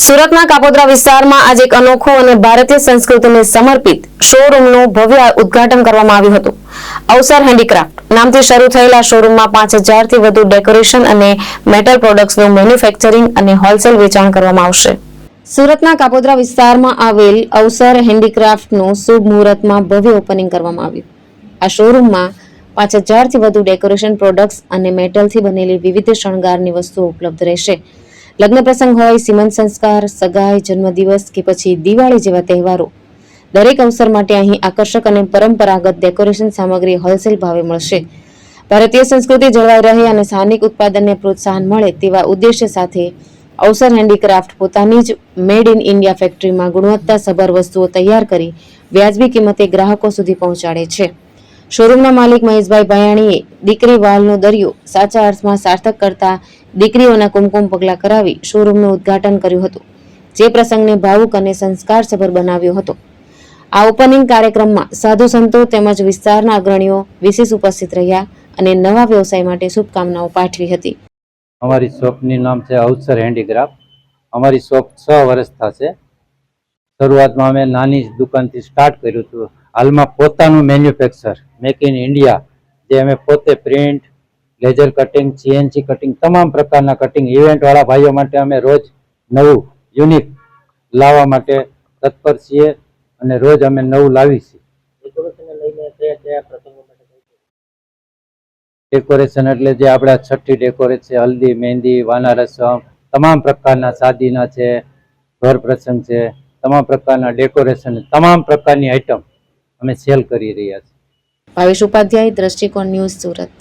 સુરતના કાપોદ્રા વિસ્તારમાં આજે એક અનોખું અને ભારતીય સંસ્કૃતિને સમર્પિત શોરૂમનું ભવ્ય ઉદ્ઘાટન કરવામાં આવ્યું હતું. અવસર હેન્ડીક્રાફ્ટ નામથી શરૂ થયેલા શોરૂમમાં 5000 થી વધુ ડેકોરેશન અને મેટલ પ્રોડક્ટ્સનું મેન્યુફેક્ચરિંગ અને હોલસેલ વેચાણ કરવામાં આવશે. સુરતના કાપોદ્રા વિસ્તારમાં આવેલ અવસર હેન્ડીક્રાફ્ટનું શુભ મુહૂર્તમાં ભવ્ય ઓપનિંગ કરવામાં આવ્યું. આ શોરૂમમાં 5000 થી વધુ ડેકોરેશન પ્રોડક્ટ્સ અને મેટલથી બનેલી વિવિધ શણગારની વસ્તુઓ ઉપલબ્ધ રહેશે. લગ્ન પ્રસંગ હોય, સીમંત સંસ્કાર, સગાઈ, જન્મદિવસ કે પછી દિવાળી જેવા તહેવારો, દરેક અવસર માટે અહીં આકર્ષક અને પરંપરાગત ડેકોરેશન સામગ્રી હોલસેલ ભાવે મળશે. ભારતીય સંસ્કૃતિ જળવાઈ રહે અને સ્થાનિક ઉત્પાદનને પ્રોત્સાહન મળે તેવા ઉદ્દેશ્ય સાથે અવસર હેન્ડીક્રાફ્ટ પોતાની જ મેડ ઇન ઇન્ડિયા ફેક્ટરીમાં ગુણવત્તાસભર વસ્તુઓ તૈયાર કરી વ્યાજબી કિંમતે ગ્રાહકો સુધી પહોંચાડે છે. શોરૂમના માલિક મહેશભાઈ ભયાણીએ દીકરી વાલનો દરિયો સાચા અર્થમાં સાર્થક કરતા દીકરીઓના કુમકુમ પગલાં કરાવી શોરૂમનું ઉદ્ઘાટન કર્યું હતું, જે પ્રસંગને ભાવુક અને સંસ્કારસભર બનાવ્યો હતો. આ ઓપનિંગ કાર્યક્રમમાં સાધુ સંતો તેમજ વિસ્તારના અગ્રણીઓ વિશેષ ઉપસ્થિત રહ્યા અને નવા વ્યવસાય માટે શુભકામનાઓ પાઠવી હતી. અમારી શોપનું નામ છે અવસર હેન્ડીક્રાફ્ટ. અમારી શોપ 6 વર્ષ થશે. શરૂઆતમાં અમે નાની દુકાનથી સ્ટાર્ટ કર્યું હતું. હાલમાં પોતાનું મેન્યુફેક્ચર મેક ઇન ઇન્ડિયા, જે અમે પોતે print, laser cutting, CNC cutting, તમામ પ્રકારના કટિંગ ઇવેન્ટવાળા ભાઈઓ માટે અમે રોજ નવું યુનિક લાવવા માટે તત્પર છીએ અને રોજ અમે નવું લાવી છીએ. ડેકોરેશન એટલે જે આપણા છઠ્ઠી ડેકોરેશન છે, હલ્દી, મહેંદી, વાના રસમ, તમામ પ્રકારના શાદીના છે, ઘર પ્રસંગ છે, તમામ પ્રકારના ડેકોરેશન, તમામ પ્રકારની આઈટમ અમે સેલ કરી રહ્યા છીએ. ભાવેશ ઉપાધ્યાય, દ્રષ્ટિકોણ ન્યૂઝ, સુરત.